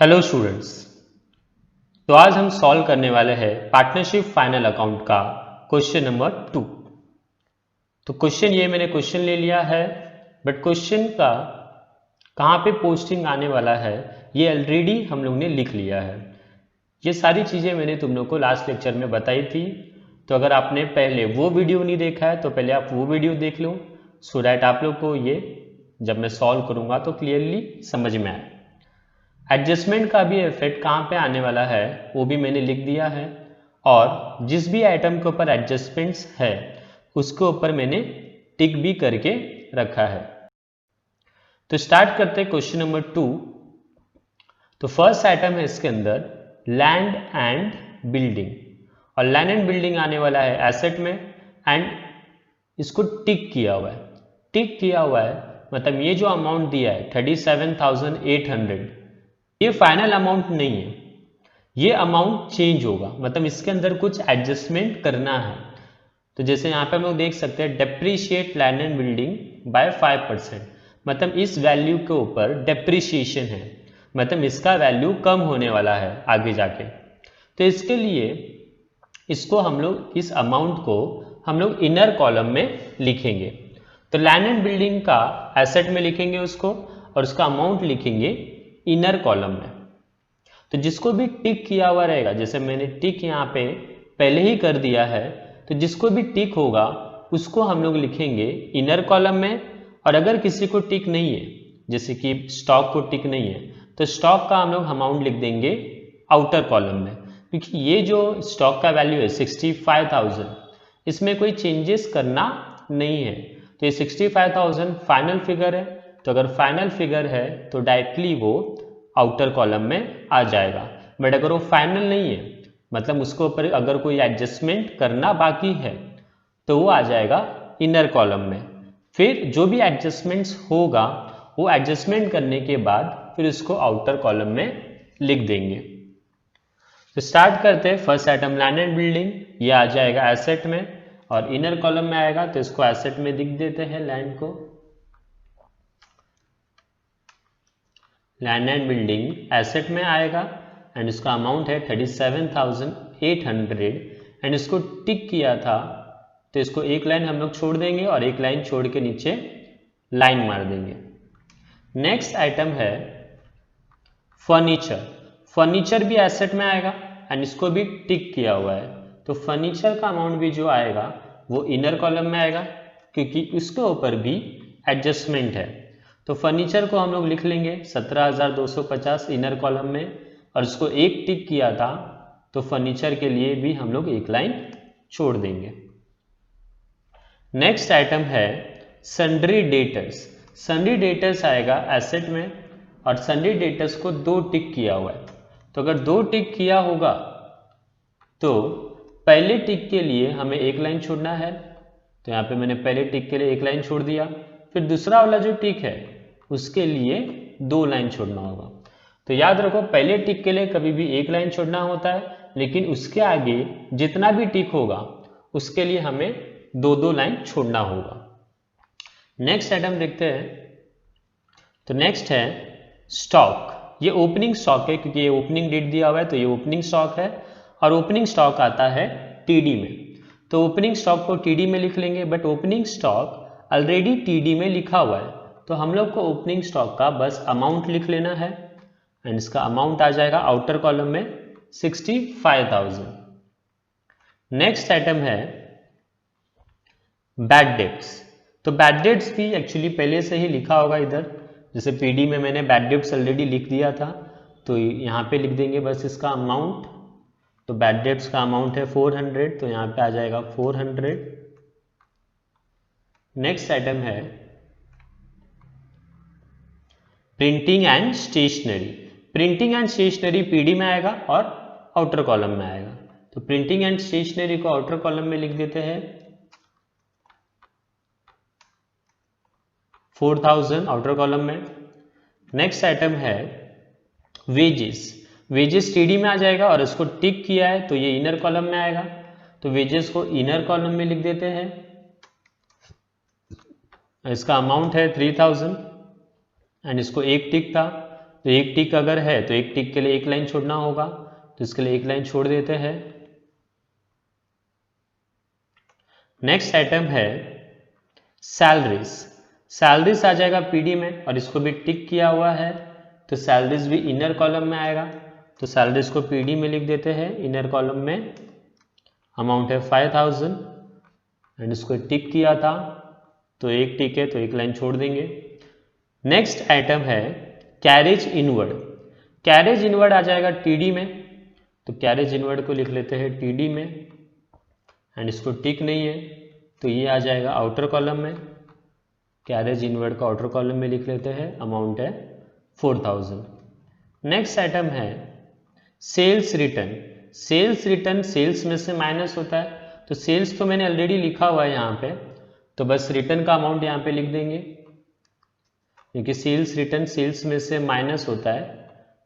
Hello students. तो आज हम सॉल्व करने वाले हैं पार्टनरशिप फाइनल अकाउंट का क्वेश्चन नंबर 2। तो क्वेश्चन ये मैंने क्वेश्चन ले लिया है, बट क्वेश्चन का कहाँ पे पोस्टिंग आने वाला है ये ऑलरेडी हम लोग ने लिख लिया है। ये सारी चीज़ें मैंने तुम लोग को लास्ट लेक्चर में बताई थी। तो अगर आपने पहले वो वीडियो नहीं देखा है तो पहले आप वो वीडियो देख लो, सो दैट आप लोग को ये जब मैं सॉल्व करूँगा तो क्लियरली समझ में आए। एडजस्टमेंट का भी इफेक्ट कहाँ पे आने वाला है वो भी मैंने लिख दिया है, और जिस भी आइटम के ऊपर एडजस्टमेंट्स है उसके ऊपर मैंने टिक भी करके रखा है। तो स्टार्ट करते हैं क्वेश्चन नंबर 2। तो फर्स्ट आइटम है इसके अंदर लैंड एंड बिल्डिंग, और लैंड एंड बिल्डिंग आने वाला है एसेट में, एंड इसको टिक किया हुआ है। टिक किया हुआ है मतलब ये जो अमाउंट दिया है 37,800, ये फाइनल अमाउंट नहीं है, ये अमाउंट चेंज होगा, मतलब इसके अंदर कुछ एडजस्टमेंट करना है। तो जैसे यहाँ पे हम लोग देख सकते हैं depreciate land and building bye 5%, मतलब इस वैल्यू के ऊपर डेप्रीशिएशन है, मतलब इसका वैल्यू कम होने वाला है आगे जाके। तो इसके लिए इसको हम लोग इस अमाउंट को हम लोग इनर कॉलम में लिखेंगे। तो लैंड एंड बिल्डिंग का एसेट में लिखेंगे उसको, और उसका अमाउंट लिखेंगे इनर कॉलम में। तो जिसको भी टिक किया हुआ रहेगा, जैसे मैंने टिक यहाँ पे पहले ही कर दिया है, तो जिसको भी टिक होगा उसको हम लोग लिखेंगे इनर कॉलम में। और अगर किसी को टिक नहीं है, जैसे कि स्टॉक को टिक नहीं है, तो स्टॉक का हम लोग अमाउंट लिख देंगे आउटर कॉलम में, क्योंकि ये जो स्टॉक का वैल्यू है 65,000, इसमें कोई चेंजेस करना नहीं है। तो ये 65,000 फाइनल फिगर है, तो अगर फाइनल फिगर है तो डायरेक्टली वो आउटर कॉलम में आ जाएगा। बट अगर वो फाइनल नहीं है, मतलब उसके ऊपर अगर कोई एडजस्टमेंट करना बाकी है, तो वो आ जाएगा इनर कॉलम में। फिर जो भी एडजस्टमेंट्स होगा वो एडजस्टमेंट करने के बाद फिर उसको आउटर कॉलम में लिख देंगे। तो स्टार्ट करते हैं। First item land and building, ये आ जाएगा एसेट में, और इनर कॉलम में आएगा तो इसको एसेट में लिख देते हैं लैंड को। लैंड एंड बिल्डिंग एसेट में आएगा, एंड इसका अमाउंट है 37,800, एंड इसको टिक किया था तो इसको एक लाइन हम लोग छोड़ देंगे और एक लाइन छोड़ के नीचे लाइन मार देंगे। नेक्स्ट आइटम है फर्नीचर। फर्नीचर भी एसेट में आएगा एंड इसको भी टिक किया हुआ है, तो फर्नीचर का अमाउंट भी जो आएगा वो इनर कॉलम में आएगा, क्योंकि इसके ऊपर भी एडजस्टमेंट है। तो फर्नीचर को हम लोग लिख लेंगे 17,250 इनर कॉलम में, और इसको एक टिक किया था तो फर्नीचर के लिए भी हम लोग एक लाइन छोड़ देंगे। नेक्स्ट आइटम है सन्ड्री डेटर्स। सन्ड्री डेटर्स आएगा एसेट में, और सन्ड्री डेटर्स को दो टिक किया हुआ है। तो अगर दो टिक किया होगा तो पहले टिक के लिए हमें एक लाइन छोड़ना है, तो यहाँ पे मैंने पहले टिक के लिए एक लाइन छोड़ दिया। फिर दूसरा वाला जो टिक है उसके लिए दो लाइन छोड़ना होगा। तो याद रखो, पहले टिक के लिए कभी भी एक लाइन छोड़ना होता है, लेकिन उसके आगे जितना भी टिक होगा उसके लिए हमें दो दो लाइन छोड़ना होगा। नेक्स्ट आइटम देखते हैं। तो नेक्स्ट है स्टॉक। ये ओपनिंग स्टॉक है, क्योंकि ये ओपनिंग डेट दिया हुआ है तो ये ओपनिंग स्टॉक है, और ओपनिंग स्टॉक आता है टीडी में। तो ओपनिंग स्टॉक को टीडी में लिख लेंगे, but opening stock already TD में लिखा हुआ है, तो हम लोग को ओपनिंग स्टॉक का बस अमाउंट लिख लेना है, एंड इसका अमाउंट आ जाएगा आउटर कॉलम में 65,000। नेक्स्ट आइटम है बैड डेट्स। तो बैड डेट्स भी एक्चुअली पहले से ही लिखा होगा इधर, जैसे पीडी में मैंने बैड डेट्स ऑलरेडी लिख दिया था, तो यहाँ पे लिख देंगे बस इसका अमाउंट। तो बैड डेट्स का अमाउंट है 400, तो यहाँ पे आ जाएगा 400। नेक्स्ट आइटम है printing and stationery. Printing and stationery PD में आएगा और आउटर कॉलम में आएगा, तो प्रिंटिंग एंड स्टेशनरी को आउटर कॉलम में लिख देते हैं 4,000 आउटर कॉलम में। नेक्स्ट आइटम है वेजेस। वेजेस टीडी में आ जाएगा, और इसको टिक किया है तो ये इनर कॉलम में आएगा, तो वेजेस को इनर कॉलम में लिख देते हैं। इसका अमाउंट है 3,000, एंड इसको एक टिक था तो एक टिक अगर है तो एक टिक के लिए एक लाइन छोड़ना होगा, तो इसके लिए एक लाइन छोड़ देते हैं। नेक्स्ट आइटम है सैलरीज। सैलरीज आ जाएगा पीडी में और इसको भी टिक किया हुआ है, तो सैलरीज भी इनर कॉलम में आएगा। तो सैलरीज को पीडी में लिख देते हैं, इनर कॉलम में अमाउंट है 5000 एंड इसको टिक किया था, तो एक टिक है तो एक लाइन छोड़ देंगे। नेक्स्ट आइटम है कैरेज इनवर्ड। कैरेज इनवर्ड आ जाएगा टीडी में, तो कैरेज इनवर्ड को लिख लेते हैं टीडी में एंड इसको टिक नहीं है तो ये आ जाएगा आउटर कॉलम में। कैरेज इनवर्ड को आउटर कॉलम में लिख लेते हैं, अमाउंट है 4000। नेक्स्ट आइटम है sales return. Sales return sales में से माइनस होता है, तो सेल्स तो मैंने ऑलरेडी लिखा हुआ है यहाँ पे, तो बस रिटर्न का अमाउंट यहाँ पे लिख देंगे, क्योंकि सेल्स रिटर्न सेल्स में से माइनस होता है,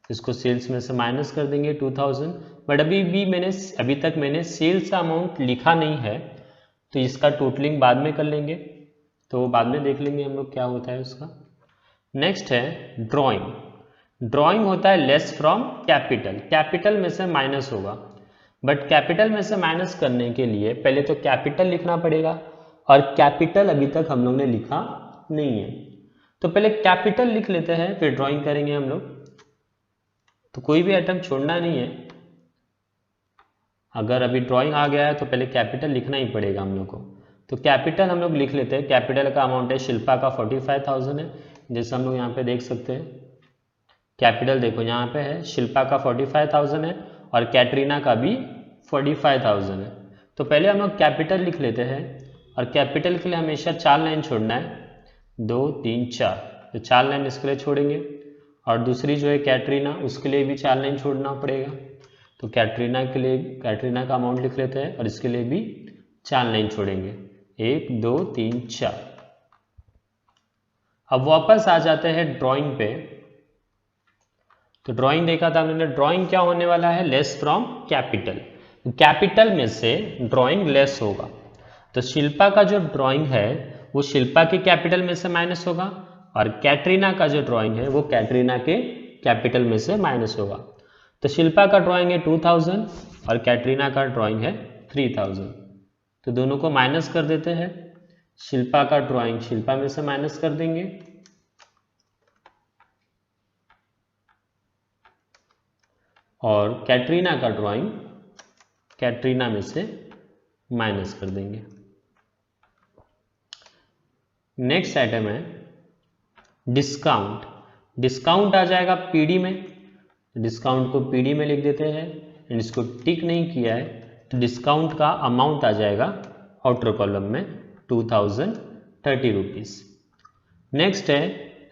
इसको सेल्स में से माइनस कर देंगे 2000। बट अभी तक मैंने सेल्स का अमाउंट लिखा नहीं है, तो इसका टोटलिंग बाद में कर लेंगे, तो बाद में देख लेंगे हम लोग क्या होता है उसका। नेक्स्ट है ड्राइंग। ड्राइंग होता है लेस फ्रॉम कैपिटल। कैपिटल में से माइनस होगा, बट कैपिटल में से माइनस करने के लिए पहले तो कैपिटल लिखना पड़ेगा, और कैपिटल अभी तक हम लोग ने लिखा नहीं है, तो पहले कैपिटल लिख लेते हैं फिर ड्राइंग करेंगे हम लोग। तो कोई भी आइटम छोड़ना नहीं है, अगर अभी ड्राइंग आ गया है तो पहले कैपिटल लिखना ही पड़ेगा हम लोग को। तो कैपिटल हम लोग लिख लेते हैं। कैपिटल का अमाउंट है शिल्पा का 45,000 है, जैसे हम लोग यहाँ पे देख सकते हैं। कैपिटल देखो यहाँ पे है, शिल्पा का 45,000 है और कैटरीना का भी 45,000 है। तो पहले हम लोग कैपिटल लिख लेते हैं, और कैपिटल के लिए हमेशा 4 लाइन छोड़ना है, 2 3 4, तो 4 लाइन इसके लिए छोड़ेंगे। और दूसरी जो है कैटरीना, उसके लिए भी 4 लाइन छोड़ना पड़ेगा, तो कैटरीना के लिए कैटरीना का अमाउंट लिख लेते हैं और इसके लिए भी 4 लाइन छोड़ेंगे, 1 2 3 4। अब वापस आ जाते हैं ड्राइंग पे। तो ड्राइंग देखा था हमने, ड्राइंग क्या होने वाला है, लेस फ्रॉम कैपिटल। कैपिटल में से ड्राइंग लेस होगा, तो शिल्पा का जो ड्राइंग है वो शिल्पा के कैपिटल में से माइनस होगा, और कैटरीना का जो ड्राइंग है वो कैटरीना के कैपिटल में से माइनस होगा। तो शिल्पा का ड्राइंग है 2000 और कैटरीना का ड्राइंग है 3000, तो दोनों को माइनस कर देते हैं। शिल्पा का ड्राइंग शिल्पा में से माइनस कर देंगे, और कैटरीना का ड्राइंग कैटरीना में से माइनस कर देंगे। नेक्स्ट आइटम है डिस्काउंट। डिस्काउंट आ जाएगा पीडी में, डिस्काउंट को पीडी में लिख देते हैं, एंड इसको टिक नहीं किया है तो डिस्काउंट का अमाउंट आ जाएगा आउटर कॉलम में 2030 रुपीज। नेक्स्ट है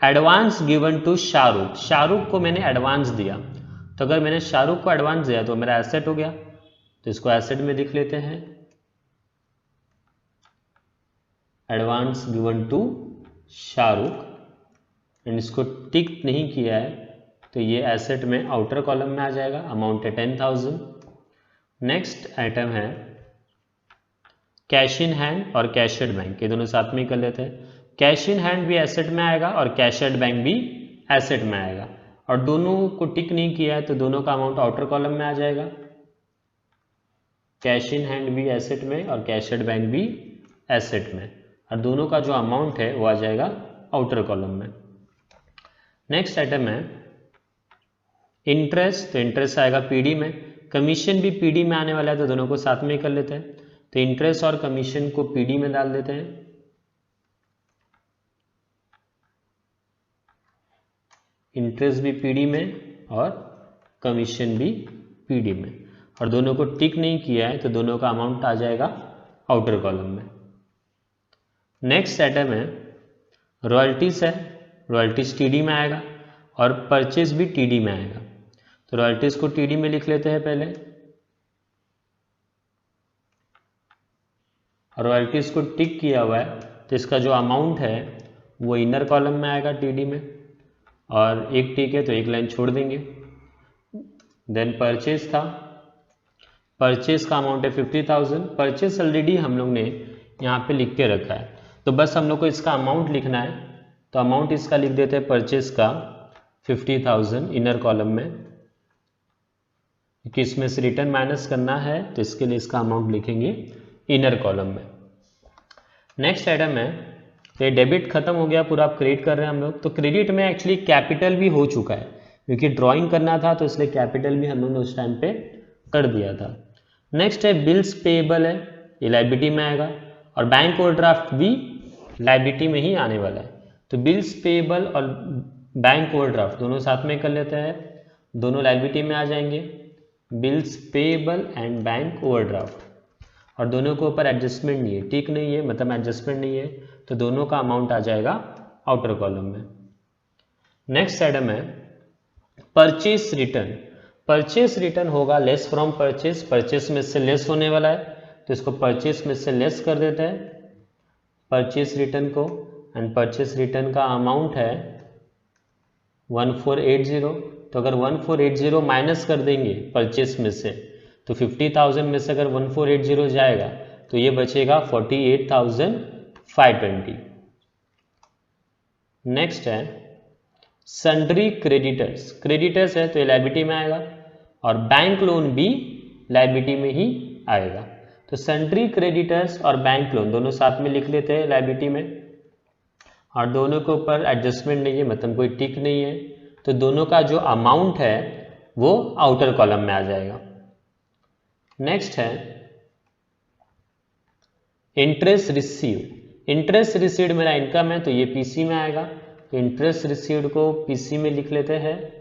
advance given to Shahrukh. Shahrukh को मैंने एडवांस दिया, तो अगर मैंने शाहरुख को एडवांस दिया तो मेरा एसेट हो गया, तो इसको एसेट में लिख लेते हैं, advance given to Shahrukh, and इसको टिक नहीं किया है तो ये एसेट में आउटर कॉलम में आ जाएगा, अमाउंट है 10,000। नेक्स्ट आइटम है कैश इन हैंड और कैशड बैंक, ये दोनों साथ में कर लेते हैं। कैश इन हैंड भी एसेट में आएगा और कैशड बैंक भी एसेट में आएगा, और दोनों को टिक नहीं किया है तो दोनों का अमाउंट आउटर कॉलम में आ जाएगा। कैश इन हैंड भी एसेट में और कैशड बैंक भी एसेट में, और दोनों का जो अमाउंट है वो आ जाएगा आउटर कॉलम में। नेक्स्ट आइटम है इंटरेस्ट, तो इंटरेस्ट आएगा पीडी में। कमीशन भी पीडी में आने वाला है, तो दोनों को साथ में कर लेते हैं। तो इंटरेस्ट और कमीशन को पीडी में डाल देते हैं, इंटरेस्ट भी पीडी में और कमीशन भी पीडी में, और दोनों को टिक नहीं किया है तो दोनों का अमाउंट आ जाएगा आउटर कॉलम में। नेक्स्ट आइटम है रॉयल्टीज है, रॉयल्टीज टीडी में आएगा और परचेज भी टीडी में आएगा, तो रॉयल्टीज को टीडी में लिख लेते हैं पहले, और रॉयल्टीज को टिक किया हुआ है तो इसका जो अमाउंट है वो इनर कॉलम में आएगा टीडी में, और एक टिक है तो एक लाइन छोड़ देंगे। देन परचेज था, परचेज का अमाउंट है 50,000। परचेज ऑलरेडी हम लोग ने यहाँ पे लिख के रखा है, तो बस हम लोग को इसका अमाउंट लिखना है, तो अमाउंट इसका लिख देते हैं परचेज का 50,000 इनर कॉलम में, क्योंकि इसमें से रिटर्न माइनस करना है तो इसके लिए इसका अमाउंट लिखेंगे इनर कॉलम में। नेक्स्ट आइटम है, तो ये डेबिट खत्म हो गया पूरा, आप क्रेडिट कर रहे हैं हम लोग। तो क्रेडिट में एक्चुअली कैपिटल भी हो चुका है, क्योंकि ड्राइंग करना था तो इसलिए कैपिटल भी हम लोगों ने उस टाइम पे कर दिया था। नेक्स्ट है बिल्स पेएबल है, ये लायबिलिटी में आएगा, और बैंक ओवरड्राफ्ट भी लायबिलिटी में ही आने वाला है। तो बिल्स पेएबल और बैंक ओवरड्राफ्ट दोनों साथ में कर लेते हैं, दोनों लायबिलिटी में आ जाएंगे, bills payable and bank overdraft, और दोनों के ऊपर एडजस्टमेंट नहीं है, ठीक नहीं है, मतलब एडजस्टमेंट नहीं है, तो दोनों का अमाउंट आ जाएगा आउटर कॉलम में। नेक्स्ट आइटम है परचेस रिटर्न। परचेस रिटर्न होगा लेस फ्रॉम परचेस, परचेस में से लेस होने वाला है, तो इसको परचेस में से लेस कर देते हैं परचेस रिटर्न को, एंड परचेस रिटर्न का अमाउंट है 1480। तो अगर 1480 माइनस कर देंगे परचेस में से, तो 50,000 में से अगर 1480 जाएगा तो ये बचेगा 48,520। नेक्स्ट है सन्ड्री क्रेडिटर्स। क्रेडिटर्स है तो ये लायबिलिटी में आएगा, और बैंक लोन भी लायबिलिटी में ही आएगा। तो सन्ड्री क्रेडिटर्स और बैंक लोन दोनों साथ में लिख लेते हैं लायबिलिटी में, और दोनों के ऊपर एडजस्टमेंट नहीं है, मतलब कोई टिक नहीं है, तो दोनों का जो अमाउंट है वो आउटर कॉलम में आ जाएगा। नेक्स्ट है इंटरेस्ट रिसीव्ड। इंटरेस्ट रिसीव्ड मेरा इनकम है तो ये पीसी में आएगा, तो इंटरेस्ट रिसीव्ड को पीसी में लिख लेते हैं,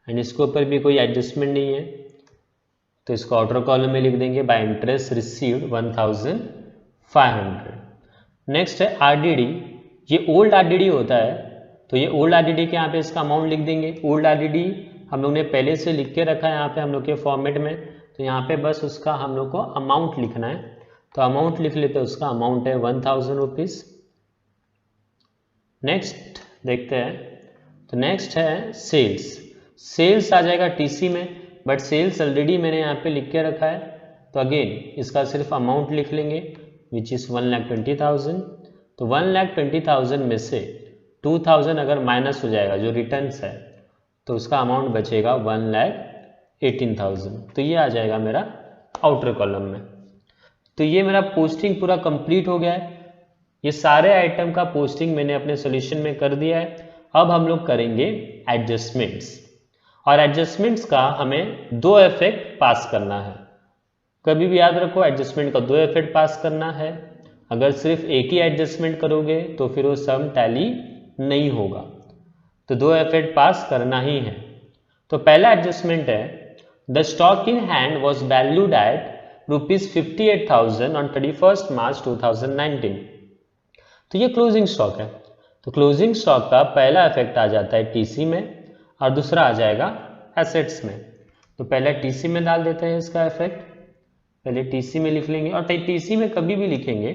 एंड इसके ऊपर भी कोई एडजस्टमेंट नहीं है, तो इसको आउटर कॉलम में लिख देंगे बाय इंटरेस्ट रिसीव्ड 1500। नेक्स्ट है आरडीडी। ये ओल्ड आरडीडी होता है, तो ये ओल्ड आरडीडी के यहाँ पे इसका अमाउंट लिख देंगे। ओल्ड आरडीडी हम लोग ने पहले से लिख के रखा है यहाँ पे हम लोग के फॉर्मेट में, तो यहाँ पे बस उसका हम लोग को अमाउंट लिखना है, तो अमाउंट लिख लेते हैं, उसका अमाउंट है 1000 रुपीज। नेक्स्ट देखते हैं, तो नेक्स्ट है सेल्स। सेल्स आ जाएगा टीसी में, बट सेल्स ऑलरेडी मैंने यहाँ पे लिख के रखा है, तो अगेन इसका सिर्फ अमाउंट लिख लेंगे विच इज 1,20,000। तो 1,20,000 में से 2,000 अगर माइनस हो जाएगा जो रिटर्न्स है, तो उसका अमाउंट बचेगा 1,18,000। तो ये आ जाएगा मेरा आउटर कॉलम में। तो ये मेरा पोस्टिंग पूरा कंप्लीट हो गया है। ये सारे आइटम का पोस्टिंग मैंने अपने सॉल्यूशन में कर दिया है। अब हम लोग करेंगे एडजस्टमेंट्स, और एडजस्टमेंट्स का हमें 2 इफेक्ट पास करना है। कभी भी याद रखो एडजस्टमेंट का 2 इफेक्ट पास करना है। अगर सिर्फ एक ही एडजस्टमेंट करोगे तो फिर वो सम टैली नहीं होगा, तो 2 इफेक्ट पास करना ही है। तो पहला एडजस्टमेंट है the stock in hand was valued at ₹58,000 on 31 मार्च 2019। तो ये क्लोजिंग स्टॉक है, तो क्लोजिंग स्टॉक का पहला इफेक्ट आ जाता है टीसी में, और दूसरा आ जाएगा एसेट्स में। तो पहले टीसी में डाल देते हैं इसका इफेक्ट, पहले टीसी में लिख लेंगे, और टीसी में कभी भी लिखेंगे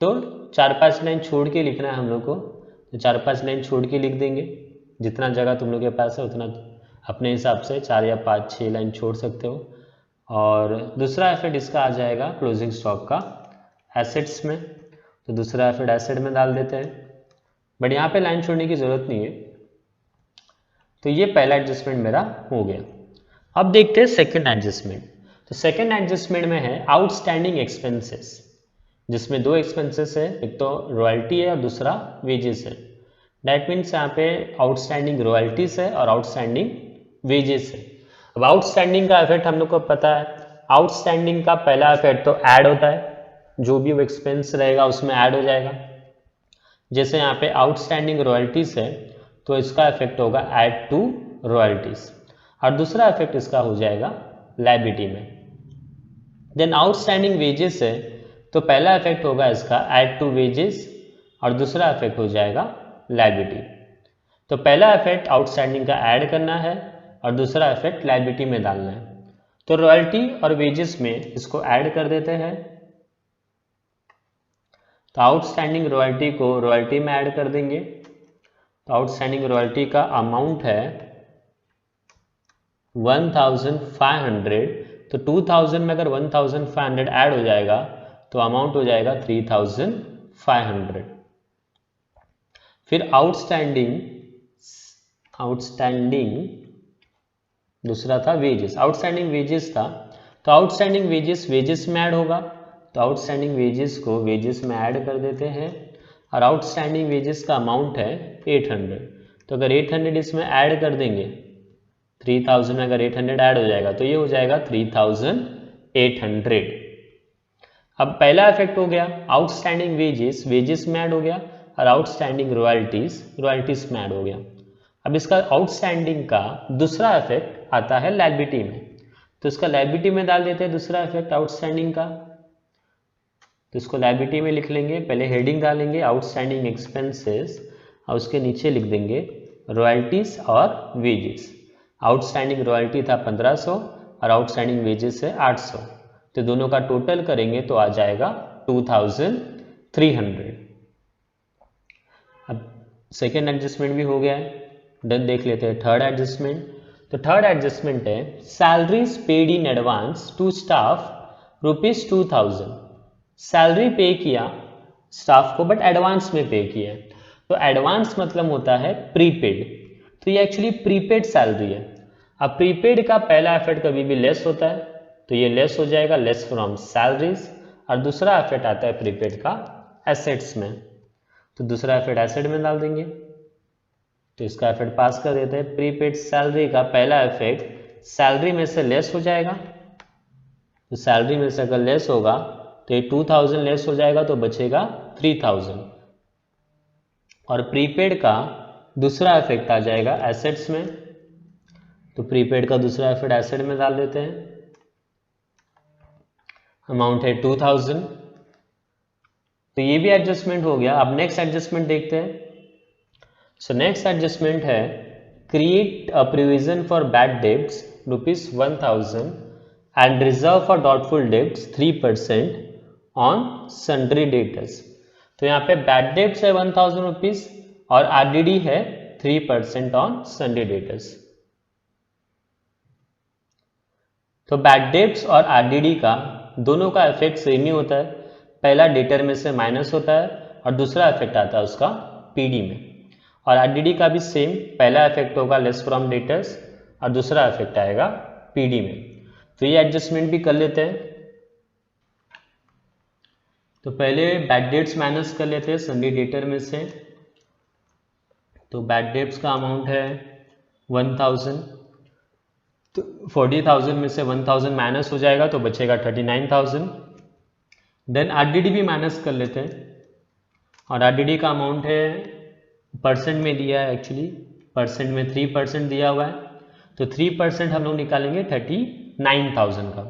तो 4-5 लाइन छोड़ के लिखना है हम लोग को, तो 4-5 लाइन छोड़ के लिख देंगे। जितना जगह तुम लोग के पास है उतना अपने हिसाब से 4 या 5-6 लाइन छोड़ सकते हो। और दूसरा इफेक्ट इसका आ जाएगा क्लोजिंग स्टॉक का एसेट्स में, तो दूसरा इफेक्ट एसेट में डाल देते हैं, बट यहाँ पे लाइन छोड़ने की जरूरत नहीं है। तो ये पहला एडजस्टमेंट मेरा हो गया। अब देखते हैं सेकंड एडजस्टमेंट। तो सेकंड एडजस्टमेंट में है आउटस्टैंडिंग एक्सपेंसेस, जिसमें 2 एक्सपेंसेस है, एक तो रॉयल्टी है और दूसरा वेजेस है। दैट मीन्स यहाँ पे आउटस्टैंडिंग रॉयल्टीज है और आउटस्टैंडिंग वेजेस है। अब आउटस्टैंडिंग का इफेक्ट हम लोग को पता है, आउटस्टैंडिंग का पहला इफेक्ट तो ऐड होता है, जो भी वो एक्सपेंस रहेगा उसमें ऐड हो जाएगा। जैसे यहाँ पे आउटस्टैंडिंग रॉयल्टीज है तो इसका इफेक्ट होगा ऐड टू रॉयल्टीज, और दूसरा इफेक्ट इसका हो जाएगा लायबिलिटी में। देन आउटस्टैंडिंग वेजेस है तो पहला इफेक्ट होगा इसका ऐड टू वेजेस, और दूसरा इफेक्ट हो जाएगा लायबिलिटी। तो पहला इफेक्ट आउटस्टैंडिंग का ऐड करना है और दूसरा इफेक्ट लायबिलिटी में डालना है। तो रॉयल्टी और वेजेस में इसको ऐड कर देते हैं, तो आउटस्टैंडिंग रॉयल्टी को रॉयल्टी में ऐड कर देंगे। तो आउटस्टैंडिंग रॉयल्टी का अमाउंट है 1,500, तो 2,000 में अगर 1,500 ऐड हो जाएगा तो अमाउंट हो जाएगा 3,500। फिर आउटस्टैंडिंग दूसरा था वेजेस, आउटस्टैंडिंग वेजेस था, तो आउटस्टैंडिंग वेजेस में ऐड होगा, तो आउटस्टैंडिंग वेजेस को वेजेस में ऐड कर देते हैं, और आउटस्टैंडिंग वेजेस का अमाउंट है 800, तो अगर 800 इसमें ऐड कर देंगे 3000 में अगर 800 ऐड हो जाएगा तो ये हो जाएगा 3800। अब पहला इफेक्ट हो गया, आउटस्टैंडिंग वेजेस में ऐड हो गया, और आउटस्टैंडिंग रॉयल्टीज में ऐड हो गया। अब इसका आउटस्टैंडिंग का दूसरा इफेक्ट आता है लायबिलिटी में, तो इसका लायबिलिटी में डाल देते हैं दूसरा इफेक्ट आउटस्टैंडिंग का, तो इसको लायबिलिटी में लिख लेंगे, पहले हेडिंग डालेंगे आउटस्टैंडिंग एक्सपेंसेस और उसके नीचे लिख देंगे रॉयल्टीज और वेजेस। आउटस्टैंडिंग रॉयल्टी था 1500 और आउटस्टैंडिंग वेजेस है 800, तो दोनों का टोटल करेंगे तो आ जाएगा 2300। अब सेकेंड एडजस्टमेंट भी हो गया है, डन। देख लेते हैं थर्ड एडजस्टमेंट। तो थर्ड एडजस्टमेंट है salaries paid in advance to staff ₹2000। Salary pay किया स्टाफ को बट एडवांस में पे किया है, तो एडवांस मतलब होता है प्रीपेड, तो ये एक्चुअली प्रीपेड सैलरी है। अब प्रीपेड का पहला इफेक्ट कभी भी लेस होता है, तो ये लेस हो जाएगा, लेस फ्रॉम सैलरीज, और दूसरा इफेक्ट आता है प्रीपेड का एसेट्स में, तो दूसरा इफेक्ट एसेट में डाल देंगे, तो इसका इफेक्ट पास कर देते हैं। प्रीपेड सैलरी का पहला इफेक्ट सैलरी में से लेस हो जाएगा, तो सैलरी में से अगर लेस होगा तो ये 2000 लेस हो जाएगा तो बचेगा 3000, और प्रीपेड का दूसरा इफेक्ट आ जाएगा एसेट्स में, तो प्रीपेड का दूसरा इफेक्ट एसेट में डाल देते हैं, अमाउंट है 2000, तो ये भी एडजस्टमेंट हो गया। अब नेक्स्ट एडजस्टमेंट देखते हैं। सो नेक्स्ट एडजस्टमेंट है create a provision for bad debts ₹1000 and reserve for doubtful debts 3% on sundry debtors. तो यहाँ पे बैड डेब्ट्स है ₹1000 और आरडीडी है 3% ऑन सन्ड्री डेटर्स। तो बैड डेब्ट्स और आरडीडी का दोनों का इफेक्ट सेम ही होता है, पहला डेटर में से माइनस होता है और दूसरा इफेक्ट आता है उसका पीडी में, और आरडीडी का भी सेम, पहला इफेक्ट होगा लेस फ्रॉम डेटर्स और दूसरा इफेक्ट आएगा पीडी में। तो ये एडजस्टमेंट भी कर लेते हैं। तो पहले बैड डेट्स माइनस कर लेते हैं सन्ड्री डेटर में से, तो बैड डेट्स का अमाउंट है 1000, तो 40,000 में से 1000 माइनस हो जाएगा तो बचेगा 39,000। देन आरडीडी भी माइनस कर लेते हैं, और आरडीडी का अमाउंट है परसेंट में दिया है, एक्चुअली परसेंट में 3% दिया हुआ है, तो 3% हम लोग निकालेंगे 39,000 का,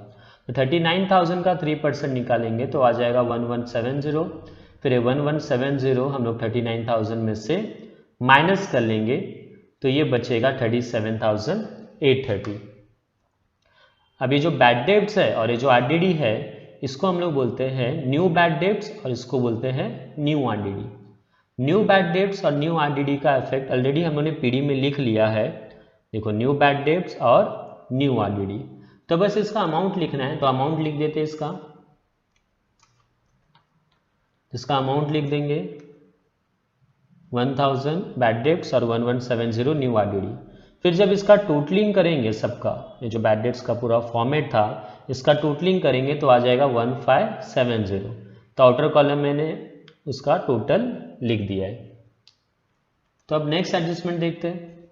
तो 39,000 का 3% निकालेंगे तो आ जाएगा 1170, फिर 1170 हम लोग 39,000 में से माइनस कर लेंगे तो ये बचेगा 37,830। अभी जो बैड डेब्ट्स है और ये जो आरडीडी है इसको हम लोग बोलते हैं न्यू बैड डेब्ट्स और इसको बोलते हैं new RDD. New bad debts और न्यू आरडीडी का इफेक्ट ऑलरेडी हम लोगों ने पीडी में लिख लिया है, देखो न्यू बैड डेब्ट्स और न्यू आरडीडी, तो बस इसका अमाउंट लिखना है, तो अमाउंट लिख देते हैं इसका अमाउंट लिख देंगे 1000 बैड डेब्ट्स और 1170 न्यू आरडीडी। फिर जब इसका टोटलिंग करेंगे सबका, ये जो बैड डेट्स का पूरा फॉर्मेट था इसका टोटलिंग करेंगे तो आ जाएगा 1570, तो आउटर कॉलम मैंने उसका टोटल लिख दिया है। तो अब नेक्स्ट एडजस्टमेंट देखते हैं।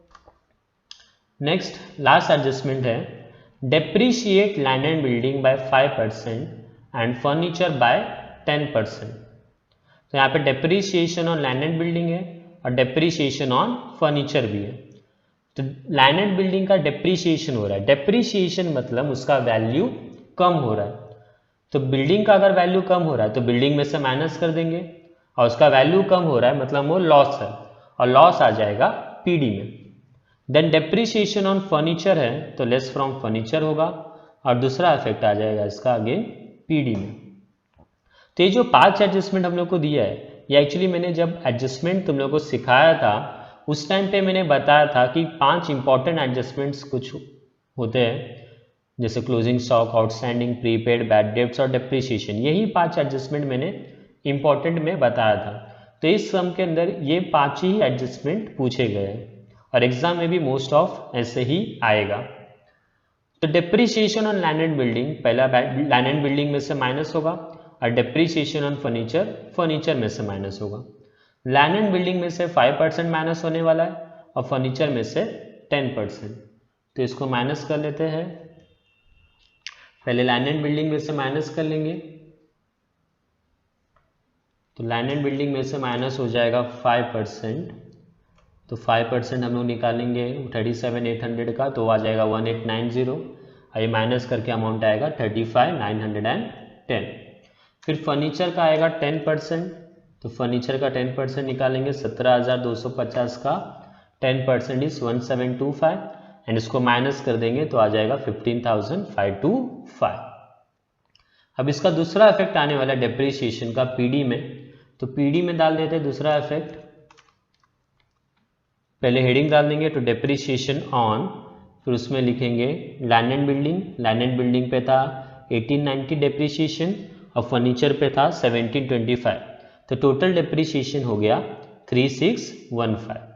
नेक्स्ट लास्ट एडजस्टमेंट है depreciate land and building bye 5% and furniture bye 10%। तो यहाँ पे depreciation on land and building है और डेप्रीशिएशन ऑन फर्नीचर भी है। तो लैंड एंड बिल्डिंग का डेप्रीशिएशन हो रहा है, डेप्रीशिएशन मतलब उसका वैल्यू कम हो रहा है, तो बिल्डिंग का अगर वैल्यू कम हो रहा है तो बिल्डिंग में से माइनस कर देंगे, और उसका वैल्यू कम हो रहा है मतलब वो लॉस है और लॉस आ जाएगा पीडी में। देन डेप्रीशिएशन ऑन फर्नीचर है तो लेस फ्रॉम फर्नीचर होगा, और दूसरा इफेक्ट आ जाएगा इसका अगेन पीडी में। तो ये जो 5 एडजस्टमेंट हम लोग को दिया है, ये एक्चुअली मैंने जब एडजस्टमेंट तुम लोग को सिखाया था उस टाइम पे मैंने बताया था कि 5 इंपॉर्टेंट एडजस्टमेंट्स कुछ होते हैं, जैसे closing stock, outstanding, prepaid, bad debts और डेप्रीशिएशन। यही 5 एडजस्टमेंट मैंने इंपॉर्टेंट में बताया था। तो इस सम के अंदर ये 5 ही एडजस्टमेंट पूछे गए हैं और एग्जाम में भी मोस्ट ऑफ ऐसे ही आएगा। तो depreciation on land and building, पहला लैंड एंड बिल्डिंग में से माइनस होगा और डिप्रिसिएशन ऑन फर्नीचर, फर्नीचर में से माइनस होगा। लैंड एंड बिल्डिंग में से 5% माइनस होने वाला है और फर्नीचर में से 10%। तो इसको माइनस कर लेते हैं। पहले लैंड एंड बिल्डिंग में से माइनस कर लेंगे, तो लैंड एंड बिल्डिंग में से माइनस हो जाएगा 5%, तो 5% हम लोग निकालेंगे 37,800 का, तो आ जाएगा 1890 और ये माइनस करके अमाउंट आएगा 35,910। फिर फर्नीचर का आएगा 10%, तो फर्नीचर का 10% निकालेंगे 17,250 का 10% इज 1725 एंड इसको माइनस कर देंगे तो आ जाएगा 15,525। अब इसका दूसरा इफेक्ट आने वाला है डेप्रिसिएशन का पीडी में, तो पीडी में डाल देते हैं दूसरा इफेक्ट। पहले हेडिंग डाल देंगे तो डेप्रिसिएशन ऑन, फिर उसमें लिखेंगे land and building. Land and building पे था 1890 डेप्रिसिएशन और फर्नीचर पे था 1725, तो टोटल डेप्रिसिएशन हो गया 3615।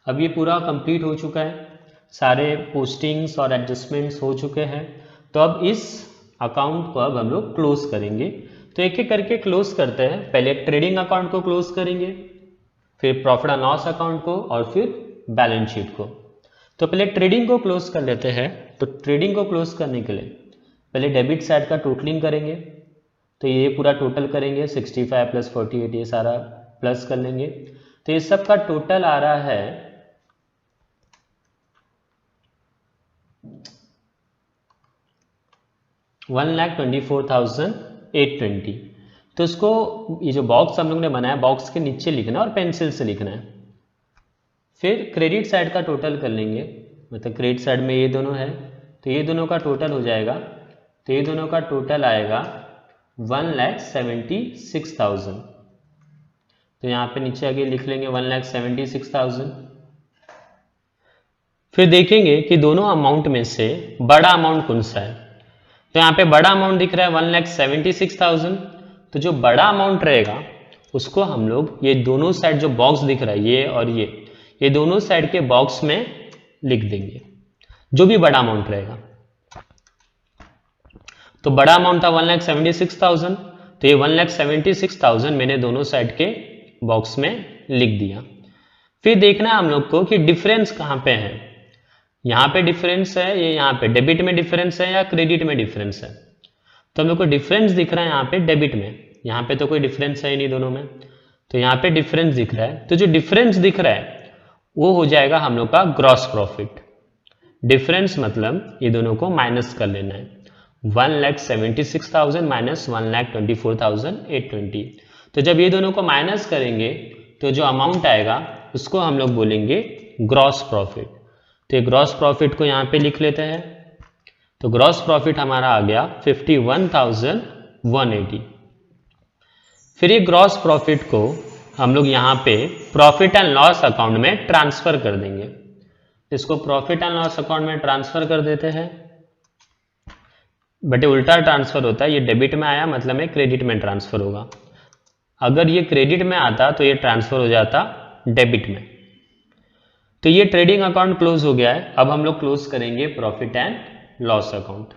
अब ये पूरा कंप्लीट हो चुका है, सारे पोस्टिंग्स और एडजस्टमेंट्स हो चुके हैं। तो अब इस अकाउंट को अब हम लोग क्लोज करेंगे। तो एक एक करके क्लोज करते हैं। पहले ट्रेडिंग अकाउंट को क्लोज करेंगे, फिर प्रॉफिट एंड लॉस अकाउंट को और फिर बैलेंस शीट को। तो पहले ट्रेडिंग को क्लोज कर लेते हैं। तो ट्रेडिंग को क्लोज करने के लिए पहले डेबिट साइड का टोटलिंग करेंगे, तो ये पूरा टोटल करेंगे 65 + 48, ये सारा प्लस कर लेंगे। तो ये सब का टोटल आ रहा है 1,24,820। तो इसको ये जो बॉक्स हम लोग ने बनाया बॉक्स के नीचे लिखना है और पेंसिल से लिखना है। फिर क्रेडिट साइड का टोटल कर लेंगे, मतलब क्रेडिट साइड में ये दोनों है तो ये दोनों का टोटल हो जाएगा, तो ये दोनों का टोटल आएगा 1,76,000। तो यहाँ पे नीचे आगे लिख लेंगे 1,76,000। फिर देखेंगे कि दोनों अमाउंट में से बड़ा अमाउंट कौन सा है। तो यहाँ पे बड़ा अमाउंट दिख रहा है 1,76,000। तो जो बड़ा अमाउंट रहेगा उसको हम लोग ये दोनों साइड जो बॉक्स दिख रहा है ये और ये दोनों साइड के बॉक्स में लिख देंगे, जो भी बड़ा अमाउंट रहेगा। तो बड़ा अमाउंट था 1,76,000, तो ये 1,76,000 मैंने दोनों साइड के बॉक्स में लिख दिया। फिर देखना है हम लोग को कि डिफरेंस कहाँ पे है। यहाँ पे डिफरेंस है, ये यहाँ पे डेबिट में डिफरेंस है या क्रेडिट में डिफरेंस है। तो हम लोग को डिफरेंस दिख रहा है यहाँ पे डेबिट में, यहाँ पे तो कोई डिफरेंस है ही नहीं दोनों में, तो यहाँ पे डिफरेंस दिख रहा है। तो जो डिफरेंस दिख रहा है वो हो जाएगा हम लोग का ग्रॉस प्रॉफिट। डिफरेंस मतलब ये दोनों को माइनस कर लेना है, 1,76,000 माइनस 1,24,820। तो जब ये दोनों को माइनस करेंगे तो जो अमाउंट आएगा उसको हम लोग बोलेंगे ग्रॉस प्रॉफिट। तो ये ग्रॉस प्रॉफिट को यहाँ पे लिख लेते हैं। तो ग्रॉस प्रॉफिट हमारा आ गया 51,180। फिर ये ग्रॉस प्रॉफिट को हम लोग यहाँ पे प्रॉफिट एंड लॉस अकाउंट में ट्रांसफर कर देंगे। इसको प्रॉफिट एंड लॉस अकाउंट में ट्रांसफर कर देते हैं, बट ये उल्टा ट्रांसफर होता है। ये डेबिट में आया मतलब में क्रेडिट में ट्रांसफर होगा। अगर ये क्रेडिट में आता तो ये ट्रांसफर हो जाता डेबिट में। तो ये ट्रेडिंग अकाउंट क्लोज हो गया है। अब हम लोग क्लोज करेंगे प्रॉफिट एंड लॉस अकाउंट।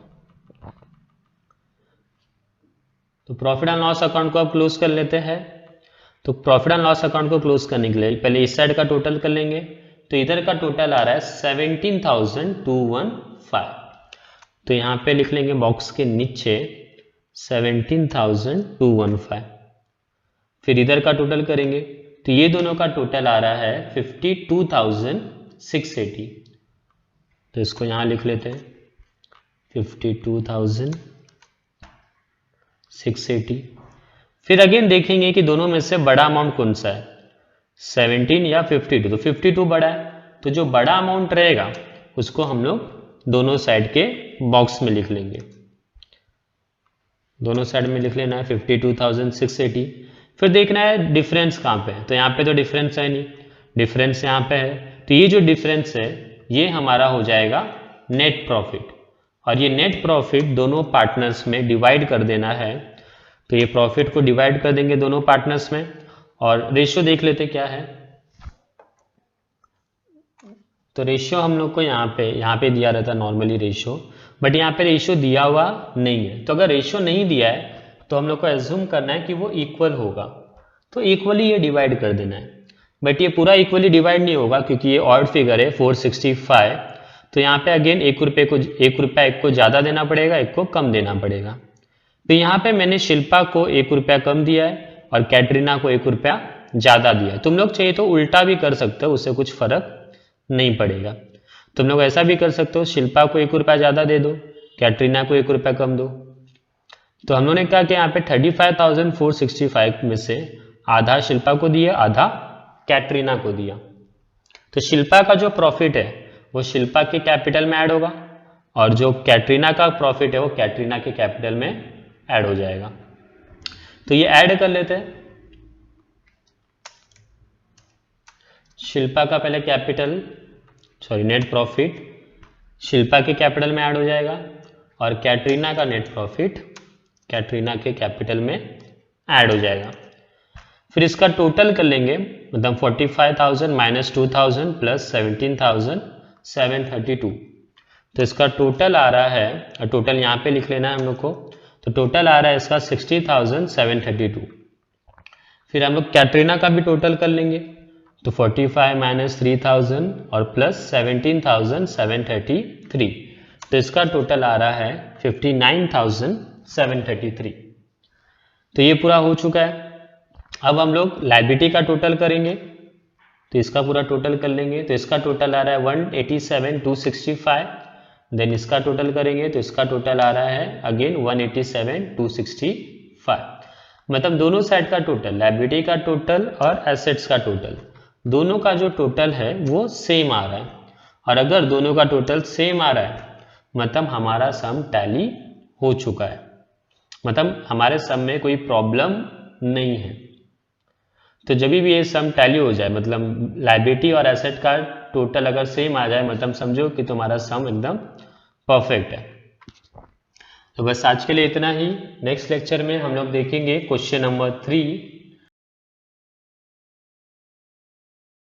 तो प्रॉफिट एंड लॉस अकाउंट को अब क्लोज कर लेते हैं। तो प्रॉफिट एंड लॉस अकाउंट को क्लोज करने के लिए पहले इस साइड का टोटल कर लेंगे। तो इधर का टोटल आ रहा है 17,215। तो यहाँ पे लिख लेंगे बॉक्स के नीचे 17,215। फिर इधर का टोटल करेंगे तो ये दोनों का टोटल आ रहा है 52,680। तो इसको यहाँ लिख लेते हैं 52,680। फिर अगेन देखेंगे कि दोनों में से बड़ा अमाउंट कौन सा है, 17 या 52। तो 52 बड़ा है, तो जो बड़ा अमाउंट रहेगा उसको हम लोग दोनों साइड के बॉक्स में लिख लेंगे। दोनों साइड में लिख लेना है 52,680। फिर देखना है डिफरेंस कहाँ पे है। तो यहाँ पे तो डिफरेंस है नहीं, डिफरेंस यहाँ पे है। तो ये जो डिफरेंस है ये हमारा हो जाएगा नेट प्रॉफिट, और ये नेट प्रॉफिट दोनों पार्टनर्स में डिवाइड कर देना है। तो ये प्रॉफिट को डिवाइड कर देंगे दोनों पार्टनर्स में, और रेशियो देख लेते क्या है। तो रेशियो हम लोग को यहाँ पे दिया रहता है नॉर्मली रेशियो, बट यहाँ पे रेशियो दिया हुआ नहीं है। तो अगर रेशियो नहीं दिया है तो हम लोग को एज्यूम करना है कि वो इक्वल होगा, तो इक्वली ये डिवाइड कर देना है। बट ये पूरा इक्वली डिवाइड नहीं होगा क्योंकि ये ऑड फिगर है 465, तो यहाँ पे अगेन एक रुपया एक को ज़्यादा देना पड़ेगा, एक को कम देना पड़ेगा। तो यहाँ पे मैंने शिल्पा को 1 रुपया कम दिया है और कैटरीना को 1 रुपया ज़्यादा दिया है। तुम लोग चाहिए तो उल्टा भी कर सकते हो, उससे कुछ फर्क नहीं पड़ेगा। तुम लोग ऐसा भी कर सकते हो, शिल्पा को 1 रुपया ज़्यादा दे दो, कैटरीना को 1 रुपया कम दो। तो हम लोगों ने कहा कि यहाँ पे 35,465 में से आधा शिल्पा को दिया, आधा कैटरीना को दिया। तो शिल्पा का जो प्रॉफिट है वो शिल्पा के कैपिटल में ऐड होगा, और जो कैटरीना का प्रॉफिट है वो कैटरीना के कैपिटल में ऐड हो जाएगा। तो ये ऐड कर लेते हैं। शिल्पा का पहले नेट प्रॉफिट शिल्पा के कैपिटल में ऐड हो जाएगा, और कैटरीना का नेट प्रॉफिट कैटरीना के कैपिटल में ऐड हो जाएगा। फिर इसका टोटल कर लेंगे, मतलब 45,000 माइनस 2,000 प्लस 17,732। तो इसका टोटल आ रहा है, और टोटल यहाँ पे लिख लेना है हम लोग को। तो टोटल आ रहा है इसका 60,732। फिर हम लोग कैटरीना का भी टोटल कर लेंगे, तो 45 माइनस 3,000 और प्लस 17,733। तो इसका टोटल आ रहा है 59,733। तो ये पूरा हो चुका है। अब हम लोग लायबिलिटी का टोटल करेंगे, तो इसका पूरा टोटल कर लेंगे। तो इसका टोटल आ रहा है 187,265। देन इसका टोटल करेंगे तो इसका टोटल आ रहा है अगेन 187,265। मतलब दोनों साइड का टोटल, लायबिलिटी का टोटल और एसेट्स का टोटल, दोनों का जो टोटल है वो सेम आ रहा है। और अगर दोनों का टोटल सेम आ रहा है मतलब हमारा सम टैली हो चुका है, मतलब हमारे सम में कोई प्रॉब्लम नहीं है। तो जब भी ये सम टैली हो जाए, मतलब लायबिलिटी और एसेट का टोटल अगर सेम आ जाए, मतलब समझो कि तुम्हारा सम एकदम परफेक्ट है। तो बस आज के लिए इतना ही। नेक्स्ट लेक्चर में हम लोग देखेंगे क्वेश्चन नंबर 3